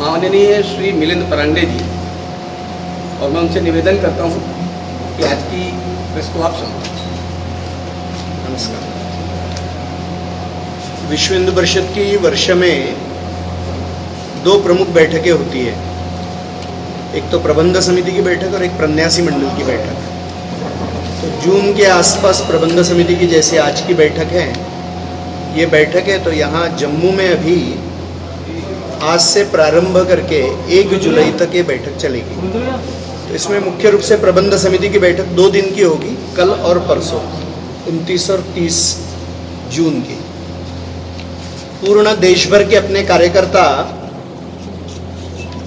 माननीय श्री मिलिंद परांडे जी, और मैं उनसे निवेदन करता हूं कि आज की प्रेस को आप सुनो। नमस्कार। विश्व हिंदू परिषद की वर्ष में 2 प्रमुख बैठकें होती है, एक तो प्रबंध समिति की बैठक और एक प्रन्यासी मंडल की बैठक। तो जून के आसपास प्रबंध समिति की जैसे आज की बैठक है, ये बैठक है, तो यहाँ जम्मू में अभी आज से प्रारंभ करके 1 जुलाई तक ये बैठक चलेगी। तो इसमें मुख्य रूप से प्रबंध समिति की बैठक 2 दिन की होगी, कल और परसों 29 और 30 जून की। पूर्ण देश भर के अपने कार्यकर्ता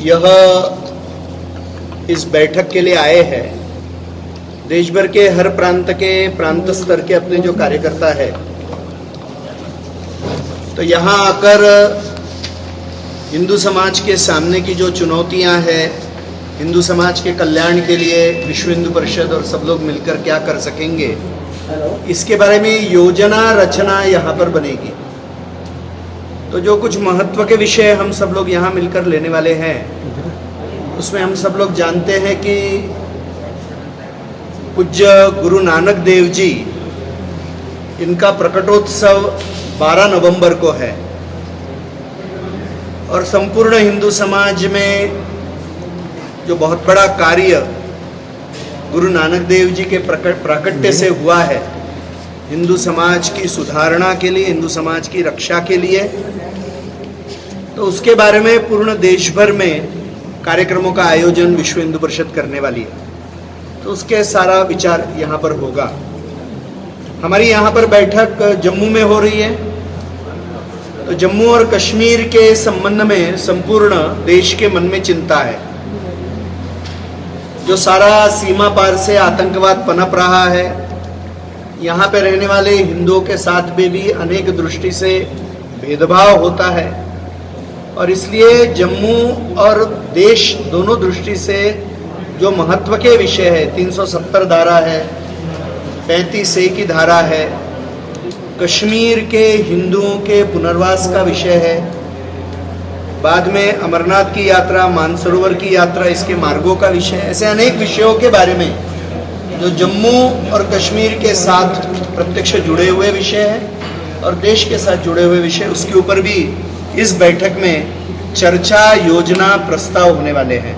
यह इस बैठक के लिए आए हैं। देश भर के हर प्रांत स्तर के अपने जो कार्यकर्ता है, तो यहाँ आकर हिंदू समाज के सामने की जो चुनौतियाँ हैं, हिंदू समाज के कल्याण के लिए विश्व हिंदू परिषद और सब लोग मिलकर क्या कर सकेंगे, इसके बारे में योजना रचना यहाँ पर बनेगी। तो जो कुछ महत्व के विषय हम सब लोग यहाँ मिलकर लेने वाले हैं, उसमें हम सब लोग जानते हैं कि पूज्य गुरु नानक देव जी, इनका प्रकटोत्सव 12 नवंबर को है, और संपूर्ण हिंदू समाज में जो बहुत बड़ा कार्य गुरु नानक देव जी के प्राकट्य से हुआ है, हिंदू समाज की सुधारणा के लिए, हिंदू समाज की रक्षा के लिए, तो उसके बारे में पूर्ण देश भर में कार्यक्रमों का आयोजन विश्व हिंदू परिषद करने वाली है। तो उसके सारा विचार यहाँ पर होगा। हमारी यहाँ पर बैठक जम्मू में हो रही है। तो जम्मू और कश्मीर के संबंध में संपूर्ण देश के मन में चिंता है। जो सारा सीमा पार से आतंकवाद पनप रहा है, यहाँ पे रहने वाले हिंदुओं के साथ में भी अनेक दृष्टि से भेदभाव होता है, और इसलिए जम्मू और देश दोनों दृष्टि से जो महत्व के विषय है, 370 धारा है, 35A की धारा है, कश्मीर के हिंदुओं के पुनर्वास का विषय है, बाद में अमरनाथ की यात्रा, मानसरोवर की यात्रा, इसके मार्गों का विषय, ऐसे अनेक विषयों के बारे में जो जम्मू और कश्मीर के साथ प्रत्यक्ष जुड़े हुए विषय है और देश के साथ जुड़े हुए विषय, उसके ऊपर भी इस बैठक में चर्चा, योजना, प्रस्ताव होने वाले हैं।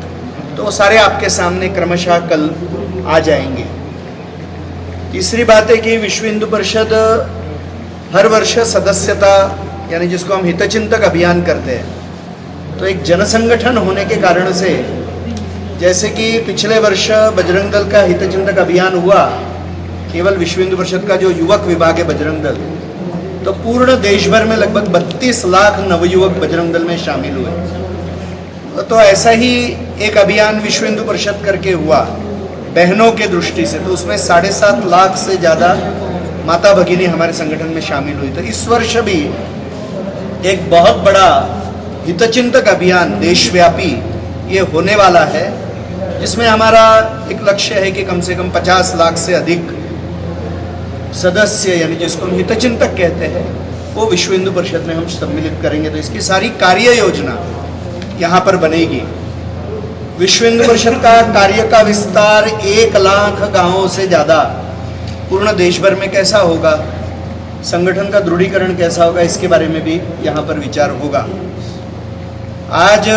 तो वो सारे आपके सामने क्रमशः कल आ जाएंगे। तीसरी बात है कि विश्व हिंदू परिषद हर वर्ष सदस्यता, यानी जिसको हम हितचिंतक अभियान करते हैं, तो एक जनसंगठन होने के कारण से, जैसे कि पिछले वर्ष बजरंग दल का हितचिंतक अभियान हुआ, केवल विश्व हिंदू परिषद का जो युवक विभाग है बजरंग दल, तो पूर्ण देश भर में लगभग 32 लाख नवयुवक बजरंग दल में शामिल हुए। तो ऐसा ही एक अभियान विश्व हिंदू परिषद करके हुआ बहनों के दृष्टि से, तो उसमें 7.5 लाख से ज़्यादा माता भगिनी हमारे संगठन में शामिल हुई। तो इस वर्ष भी एक बहुत बड़ा हितचिंतक अभियान देशव्यापी ये होने वाला है, जिसमें हमारा एक लक्ष्य है कि कम से कम 50 लाख से अधिक सदस्य, यानी जिसको हम हितचिंतक कहते हैं, वो विश्व हिंदू परिषद में हम सम्मिलित करेंगे। तो इसकी सारी कार्य योजना यहाँ पर बनेगी। विश्व हिंदू परिषद का कार्य का विस्तार 1 लाख गांवों से ज़्यादा पूर्ण देश भर में कैसा होगा, संगठन का दृढ़ीकरण कैसा होगा, इसके बारे में भी यहाँ पर विचार होगा। आज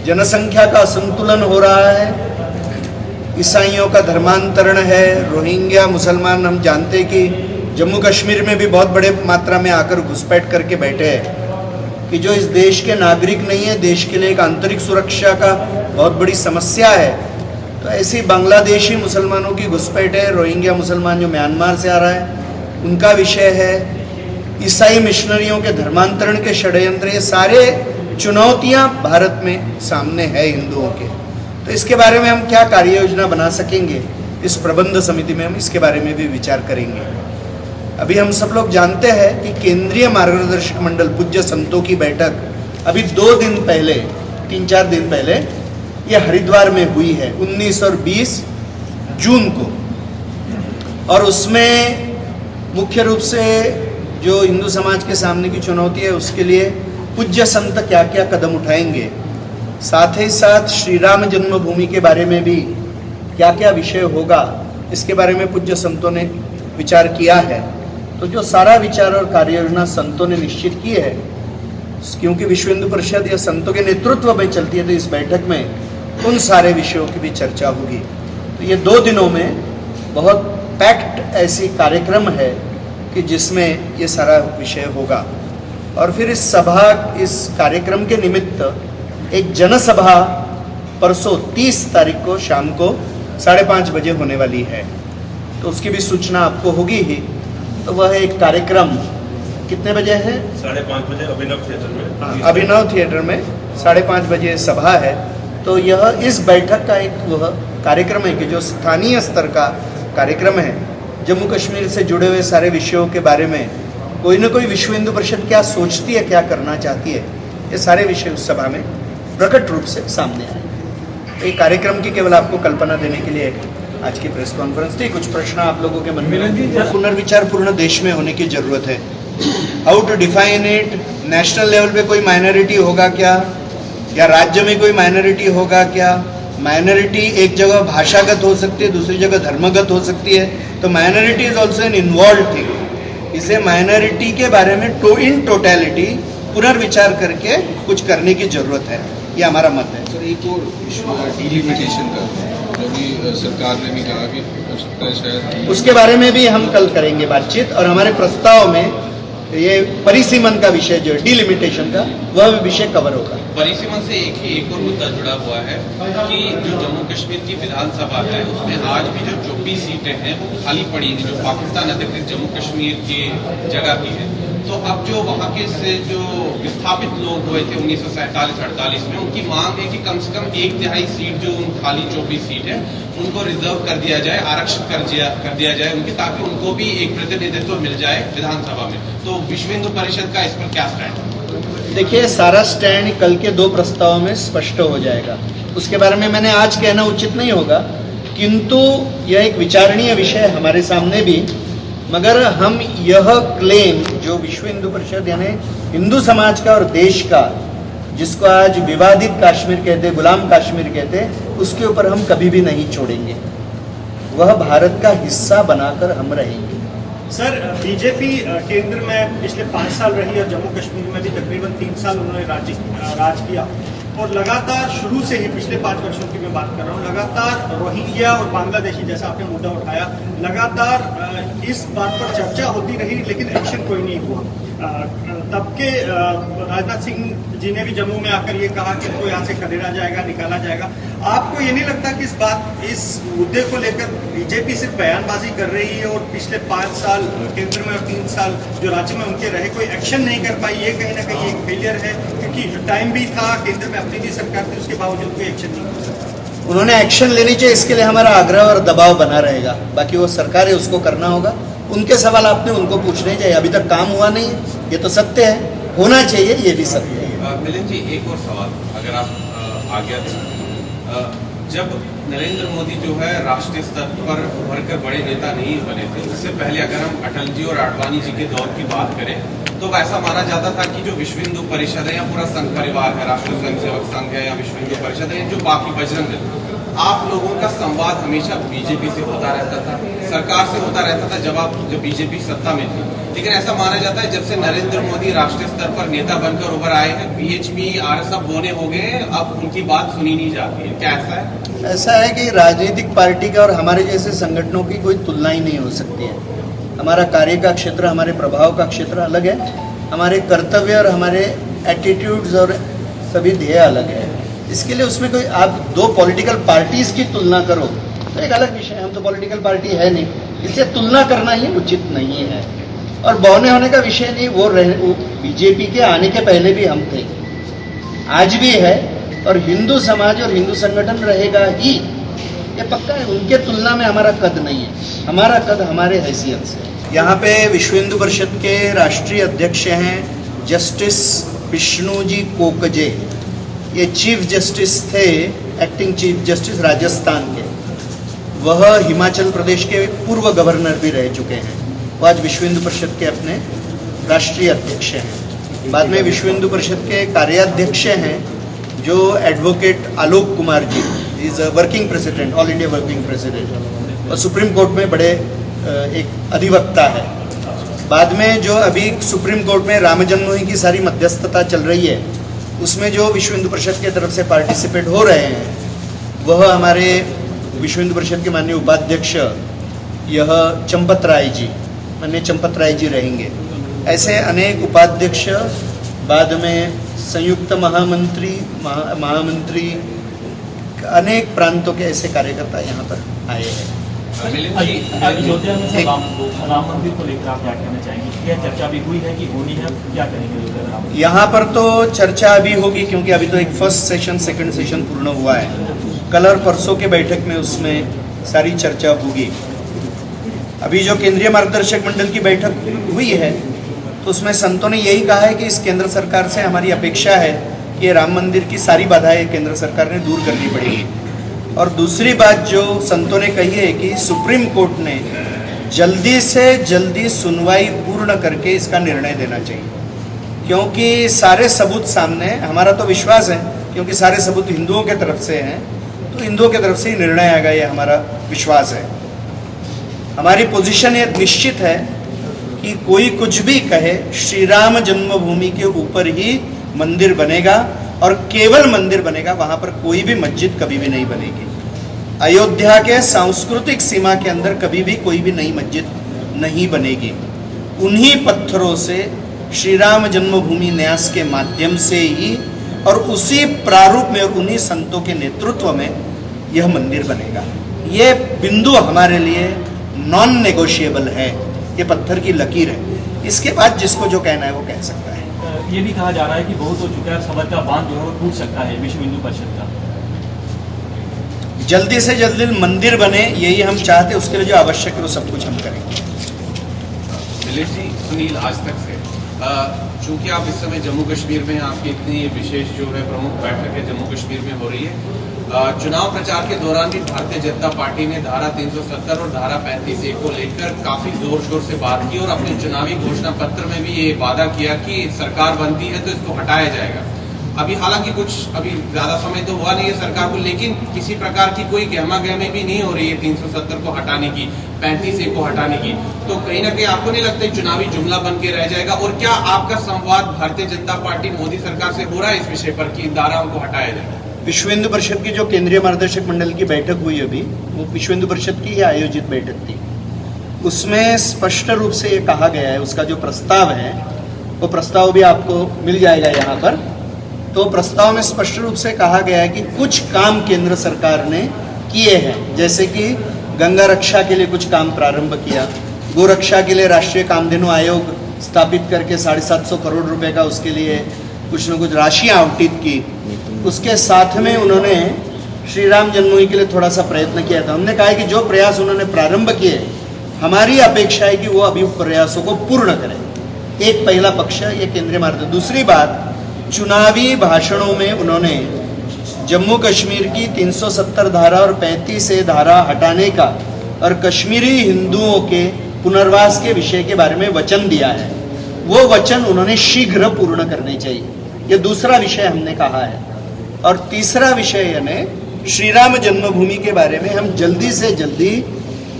जनसंख्या का असंतुलन हो रहा है, ईसाइयों का धर्मांतरण है, रोहिंग्या मुसलमान, हम जानते हैं कि जम्मू कश्मीर में भी बहुत बड़े मात्रा में आकर घुसपैठ करके बैठे हैं, कि जो इस देश के नागरिक नहीं है, देश के लिए एक आंतरिक सुरक्षा का बहुत बड़ी समस्या है। तो ऐसी बांग्लादेशी मुसलमानों की घुसपैठ है, रोहिंग्या मुसलमान जो म्यांमार से आ रहा है उनका विषय है, ईसाई मिशनरियों के धर्मांतरण के षड्यंत्र, ये सारे चुनौतियाँ भारत में सामने है हिंदुओं के। तो इसके बारे में हम क्या कार्य योजना बना सकेंगे, इस प्रबंध समिति में हम इसके बारे में भी विचार करेंगे। अभी हम सब लोग जानते हैं कि केंद्रीय मार्गदर्शक मंडल पूज्य संतों की बैठक अभी 2 दिन पहले, 3-4 दिन पहले ये हरिद्वार में हुई है, 19 और 20 जून को, और उसमें मुख्य रूप से जो हिंदू समाज के सामने की चुनौती है उसके लिए पूज्य संत क्या क्या कदम उठाएंगे, साथ ही साथ श्री राम जन्मभूमि के बारे में भी क्या क्या विषय होगा, इसके बारे में पूज्य संतों ने विचार किया है। तो जो सारा विचार और कार्य योजना संतों ने निश्चित की है, क्योंकि विश्व हिंदू परिषद या संतों के नेतृत्व में चलती है, तो इस बैठक में उन सारे विषयों की भी चर्चा होगी। तो ये 2 दिनों में बहुत पैक्ड ऐसी कार्यक्रम है कि जिसमें ये सारा विषय होगा। और फिर इस कार्यक्रम के निमित्त एक जनसभा परसों 30 तारीख को शाम को 5:30 बजे होने वाली है, तो उसकी भी सूचना आपको होगी ही। तो वह एक कार्यक्रम कितने बजे है? 5:30 बजे अभिनव थिएटर में। अभिनव थिएटर में 5:30 बजे सभा है। तो यह इस बैठक का एक वह कार्यक्रम है कि जो स्थानीय स्तर का कार्यक्रम है, जम्मू कश्मीर से जुड़े हुए सारे विषयों के बारे में कोई ना कोई विश्व हिंदू परिषद क्या सोचती है, क्या करना चाहती है, ये सारे विषय उस सभा में प्रकट रूप से सामने आए। तो ये कार्यक्रम की केवल आपको कल्पना देने के लिए आज की प्रेस कॉन्फ्रेंस थी। कुछ प्रश्न आप लोगों के मन में? पुनर्विचार पूर्ण देश में होने की जरूरत है। How to define it? National level पे कोई माइनॉरिटी होगा क्या, या राज्य में कोई माइनॉरिटी होगा क्या? माइनॉरिटी एक जगह भाषागत हो सकती है, दूसरी जगह धर्मगत हो सकती है। तो minority is also an involve thing. इसे माइनॉरिटी के बारे में इन टोटलिटी पुनर्विचार करके कुछ करने की जरूरत है, ये हमारा मत है। सर, एक और इशू है डिलिमिटेशन का, जो भी सरकार ने भी कहा कि हो सकता है शायद, उसके बारे में भी हम कल करेंगे बातचीत। और हमारे प्रस्ताव में ये परिसीमन का विषय जो है डिलिमिटेशन का, वह विषय कवर होगा। परिसीमन से एक और मुद्दा जुड़ा हुआ है कि जो जम्मू कश्मीर की विधानसभा है उसमें आज भी जो 24 सीटें हैं वो खाली पड़ी हैं, जो पाकिस्तान अधिकृत जम्मू कश्मीर की जगह की है। तो अब जो वहाँ के से जो विस्थापित लोग हुए थे 1947-48 में, उनकी मांग है कि कम से कम 1/3 सीट जो खाली 24 सीट है उनको रिजर्व कर दिया जाए, आरक्षित कर दिया जाए उनकी, ताकि उनको भी एक प्रतिनिधित्व मिल जाए विधानसभा में। तो विश्व हिंदू परिषद का इस पर क्या स्टैंड? देखिए, सारा स्टैंड कल के 2 प्रस्तावों में स्पष्ट हो जाएगा। उसके बारे में मैंने आज कहना उचित नहीं होगा, किंतु यह एक विचारणीय विषय है हमारे सामने भी। मगर हम यह क्लेम जो विश्व हिंदू परिषद यानी हिंदू समाज का और देश का, जिसको आज विवादित कश्मीर कहते, गुलाम कश्मीर कहते, उसके ऊपर हम कभी भी नहीं छोड़ेंगे। वह भारत का हिस्सा बनाकर हम रहेंगे। सर, बीजेपी केंद्र में पिछले 5 साल रही और जम्मू कश्मीर में भी तकरीबन 3 साल उन्होंने राज किया, और लगातार शुरू से ही पिछले 5 वर्षों की मैं बात कर रहा हूँ, लगातार रोहिंग्या और बांग्लादेशी जैसा आपने मुद्दा उठाया, लगातार इस बात पर चर्चा होती रही, लेकिन एक्शन कोई नहीं हुआ। तब के राजनाथ सिंह जी ने भी जम्मू में आकर ये कहा कि इनको यहाँ से खदेड़ा जाएगा, निकाला जाएगा। आपको ये नहीं लगता कि इस मुद्दे को लेकर बीजेपी सिर्फ बयानबाजी कर रही है और पिछले 5 साल केंद्र में और 3 साल जो राज्य में उनके रहे, कोई एक्शन नहीं कर पाई? ये कहीं ना कहीं एक फेलियर है, क्योंकि टाइम भी था, केंद्र में अपनी भी सरकार थी, उसके बावजूद कोई एक्शन नहीं कर सकता। उन्होंने एक्शन लेनी चाहिए, इसके लिए हमारा आग्रह और दबाव बना रहेगा। बाकी वो सरकार है, उसको करना होगा। उनके सवाल आपने उनको पूछने चाहिए। अभी तक काम हुआ नहीं है, ये तो सत्य है, होना चाहिए, ये भी सत्य है। मिलिंद जी, एक और सवाल अगर आप आज्ञा दें। जब नरेंद्र मोदी जो है राष्ट्रीय स्तर पर उभर कर बड़े नेता नहीं बने थे, उससे पहले अगर हम अटल जी और आडवाणी जी के दौर की बात करें, तो ऐसा माना जाता था कि जो विश्व हिंदू परिषद है या पूरा संघ परिवार है, राष्ट्रीय स्वयंसेवक संघ है या विश्व हिंदू परिषद है, जो बाकी बजरंग है, आप लोगों का संवाद हमेशा बीजेपी से होता रहता था, सरकार से होता रहता था जब बीजेपी सत्ता में थी। लेकिन ऐसा माना जाता है जब से नरेंद्र मोदी राष्ट्रीय स्तर पर नेता बनकर उभर आए हैं, बीएचपी आरएसएस बोने हो गए, अब उनकी बात सुनी नहीं जाती है। क्या ऐसा है? ऐसा है कि राजनीतिक पार्टी का और हमारे जैसे संगठनों की कोई तुलना ही नहीं हो सकती है। हमारा कार्य का क्षेत्र, हमारे प्रभाव का क्षेत्र अलग है, हमारे कर्तव्य और हमारे एटीट्यूड्स और सभी ध्येय अलग है। इसके लिए उसमें कोई आप 2 पॉलिटिकल पार्टीज की तुलना करो तो एक अलग विषय है। हम तो पॉलिटिकल पार्टी है नहीं, इससे तुलना करना ही उचित नहीं है। और बौने होने का विषय नहीं, वो बीजेपी के आने के पहले भी हम थे, आज भी है, और हिंदू समाज और हिंदू संगठन रहेगा ही, ये पक्का है। उनके तुलना में हमारा कद नहीं है, हमारा कद हमारे हैसियत से। यहाँ पे विश्व हिंदू परिषद के राष्ट्रीय अध्यक्ष हैं जस्टिस विष्णु जी कोकजे। ये चीफ जस्टिस थे, एक्टिंग चीफ जस्टिस राजस्थान के। वह हिमाचल प्रदेश के पूर्व गवर्नर भी रह चुके हैं। वो आज विश्व हिंदू परिषद के अपने राष्ट्रीय अध्यक्ष हैं। बाद में विश्व हिंदू परिषद के कार्याध्यक्ष हैं जो advocate Alok Kumar ji, is working president, all India working president, और सुप्रीम कोर्ट में बड़े एक अधिवक्ता है। बाद में जो अभी सुप्रीम कोर्ट में राम जन्मभूमि की सारी मध्यस्थता चल रही है, उसमें जो विश्व हिंदू परिषद की तरफ से पार्टिसिपेट हो रहे हैं वह हमारे विश्व हिंदू परिषद के माननीय उपाध्यक्ष यह चंपत राय जी, माननीय चंपत राय जी रहेंगे। ऐसे अनेक उपाध्यक्ष, बाद में संयुक्त महामंत्री, महामंत्री, अनेक प्रांतों के ऐसे कार्यकर्ता यहाँ पर आए हैं। अयोध्या में से राम मंदिर को लेकर आप क्या कहना चाहेंगे? क्या चर्चा भी हुई है कि होनी है? क्या करेंगे? यहाँ पर तो चर्चा अभी होगी क्योंकि अभी तो एक फर्स्ट सेशन, सेकंड सेशन पूर्ण हुआ है। कल और परसों के बैठक में उसमें सारी चर्चा होगी। अभी जो केंद्रीय मार्गदर्शक मंडल की बैठक हुई है तो उसमें संतों ने यही कहा है कि इस केंद्र सरकार से हमारी अपेक्षा है कि राम मंदिर की सारी बाधाएं केंद्र सरकार ने दूर करनी पड़ेगी। और दूसरी बात जो संतों ने कही है कि सुप्रीम कोर्ट ने जल्दी से जल्दी सुनवाई पूर्ण करके इसका निर्णय देना चाहिए, क्योंकि सारे सबूत सामने, हमारा तो विश्वास है क्योंकि सारे सबूत हिंदुओं के तरफ से हैं, तो हिंदुओं की तरफ से ही निर्णय आएगा, ये हमारा विश्वास है। हमारी पोजीशन ये निश्चित है कि कोई कुछ भी कहे, श्री राम जन्मभूमि के ऊपर ही मंदिर बनेगा और केवल मंदिर बनेगा, वहां पर कोई भी मस्जिद कभी भी नहीं बनेगी। अयोध्या के सांस्कृतिक सीमा के अंदर कभी भी कोई भी नई मस्जिद नहीं बनेगी। उन्हीं पत्थरों से श्री राम जन्मभूमि न्यास के माध्यम से ही और उसी प्रारूप में और उन्हीं संतों के नेतृत्व में यह मंदिर बनेगा। ये बिंदु हमारे लिए नॉन नेगोशिएबल है, ये पत्थर की लकीर है। इसके बाद जिसको जो कहना है वो कह सकता है। ये भी कहा जा रहा है कि बहुत हो चुका है, सबर का बांध जो है वो टूट सकता है विश्व हिंदू परिषद का। जल्दी से जल्दी मंदिर बने, यही हम चाहते हैं। उसके लिए जो आवश्यक है वो सब कुछ हम करेंगे। दिलीप जी, सुनील आज तक से, चूंकि आप इस समय जम्मू कश्मीर में, आपकी इतनी विशेष जो है प्रमुख बैठक है जम्मू कश्मीर में हो रही है, चुनाव प्रचार के दौरान भी भारतीय जनता पार्टी ने धारा 370 और धारा 35A को लेकर काफी जोर शोर से बात की और अपने चुनावी घोषणा पत्र में भी ये वादा किया कि सरकार बनती है तो इसको हटाया जाएगा। अभी हालांकि अभी ज्यादा समय तो हुआ नहीं है सरकार को, लेकिन किसी प्रकार की कोई गहमा गहमी भी नहीं हो रही है 370 को हटाने की, 35A को हटाने की। तो कहीं ना कहीं आपको नहीं लगता चुनावी जुमला बन के रह जाएगा? और क्या आपका संवाद भारतीय जनता पार्टी मोदी सरकार से हो रहा है इस विषय पर कि धाराओं को हटाया जाए? विश्व हिंदू परिषद की जो केंद्रीय मार्गदर्शक मंडल की बैठक हुई अभी, वो विश्व हिंदू परिषद की ही आयोजित बैठक थी। उसमें स्पष्ट रूप से ये कहा गया है, उसका जो प्रस्ताव है वो प्रस्ताव भी आपको मिल जाएगा यहाँ पर। तो प्रस्ताव में स्पष्ट रूप से कहा गया है कि कुछ काम केंद्र सरकार ने किए हैं, जैसे कि गंगा रक्षा के लिए कुछ काम प्रारंभ किया, गोरक्षा के लिए राष्ट्रीय कामधेनु आयोग स्थापित करके 750 करोड़ रुपए का उसके लिए कुछ न कुछ राशियां आवंटित की। उसके साथ में उन्होंने श्री राम जन्मभूमि के लिए थोड़ा सा प्रयत्न किया था। हमने कहा कि जो प्रयास उन्होंने प्रारंभ किए, हमारी अपेक्षा है कि वो अभी प्रयासों को पूर्ण करें। एक पहला पक्ष ये केंद्रीय मार्गदर्शन। दूसरी बात, चुनावी भाषणों में उन्होंने जम्मू कश्मीर की 370 धारा और 35A धारा हटाने का और कश्मीरी हिंदुओं के पुनर्वास के विषय के बारे में वचन दिया है। वो वचन उन्होंने शीघ्र पूर्ण करने चाहिए, ये दूसरा विषय हमने कहा है। और तीसरा विषय यानी श्री राम जन्मभूमि के बारे में हम जल्दी से जल्दी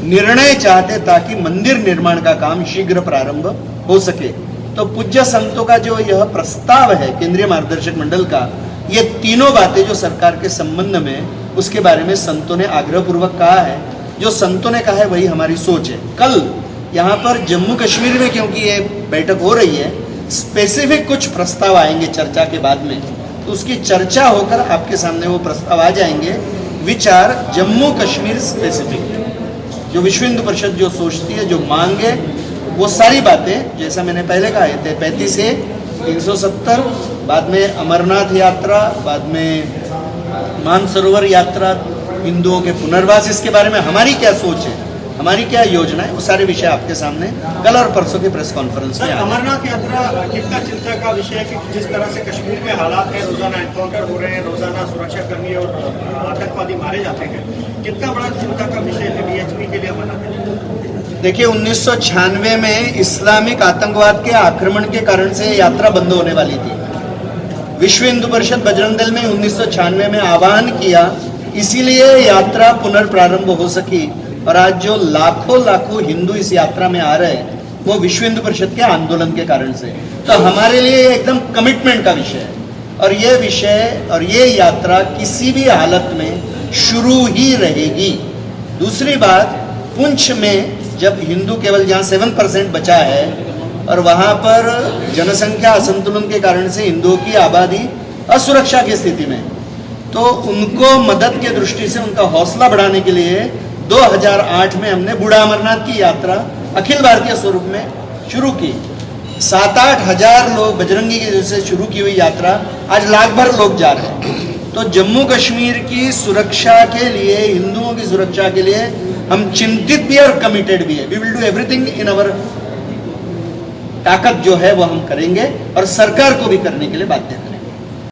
निर्णय चाहते ताकि मंदिर निर्माण का काम शीघ्र प्रारंभ हो सके। तो पूज्य संतों का जो यह प्रस्ताव है केंद्रीय मार्गदर्शक मंडल का, ये तीनों बातें जो सरकार के संबंध में, उसके बारे में संतों ने आग्रहपूर्वक कहा है। जो संतों ने कहा है वही हमारी सोच है। कल यहाँ पर जम्मू कश्मीर में क्योंकि ये बैठक हो रही है, स्पेसिफिक कुछ प्रस्ताव आएंगे चर्चा के बाद में, तो उसकी चर्चा होकर आपके सामने वो प्रस्ताव आ जाएंगे। विचार जम्मू कश्मीर स्पेसिफिक, जो विश्व हिंदू परिषद जो सोचती है, जो मांगे, वो सारी बातें जैसा मैंने पहले कहा थे, 35A, 370, बाद में अमरनाथ यात्रा, बाद में मानसरोवर यात्रा, हिंदुओं के पुनर्वास, इसके बारे में हमारी क्या सोच है हमारी क्या योजना है, वो सारे विषय आपके सामने कल और परसों की प्रेस कॉन्फ्रेंस में सर, आ जाएंगे। अमरनाथ यात्रा कितना चिंता का विषय है कि जिस तरह से कश्मीर में हालात है, रोजाना एनकाउंटर हो रहे हैं, रोजाना सुरक्षाकर्मी और आतंकवादी मारे जाते हैं, कितना बड़ा चिंता का विषय है बीएचपी के लिए अमरनाथ? देखिए 1996 में इस्लामिक आतंकवाद के आक्रमण के कारण से यात्रा बंद होने वाली थी। विश्व हिंदू परिषद बजरंग दल में 1996 में आह्वान किया, इसीलिए यात्रा पुनर्प्रारंभ हो सकी। और आज जो लाखों हिंदू इस यात्रा में आ रहे हैं वो विश्व हिंदू परिषद के आंदोलन के कारण से। तो हमारे लिए एकदम कमिटमेंट का विषय है और ये विषय और ये यात्रा किसी भी हालत में शुरू ही रहेगी। दूसरी बात, पुंछ में जब हिंदू केवल जहाँ 7% बचा है और वहाँ पर जनसंख्या असंतुलन के कारण से हिंदुओं की आबादी असुरक्षा की स्थिति में, तो उनको मदद के दृष्टि से उनका हौसला बढ़ाने के लिए 2008 में हमने बूढ़ा अमरनाथ की यात्रा अखिल भारतीय स्वरूप में शुरू की। 7-8 हजार लोग बजरंगी की वजह से शुरू की हुई यात्रा आज लाख भर लोग जा रहे हैं। तो जम्मू कश्मीर की सुरक्षा के लिए, हिंदुओं की सुरक्षा के लिए हम चिंतित भी और कमिटेड भी है। We will do everything in our ताकत जो है वो हम करेंगे और सरकार को भी करने के लिए बाध्य हैं।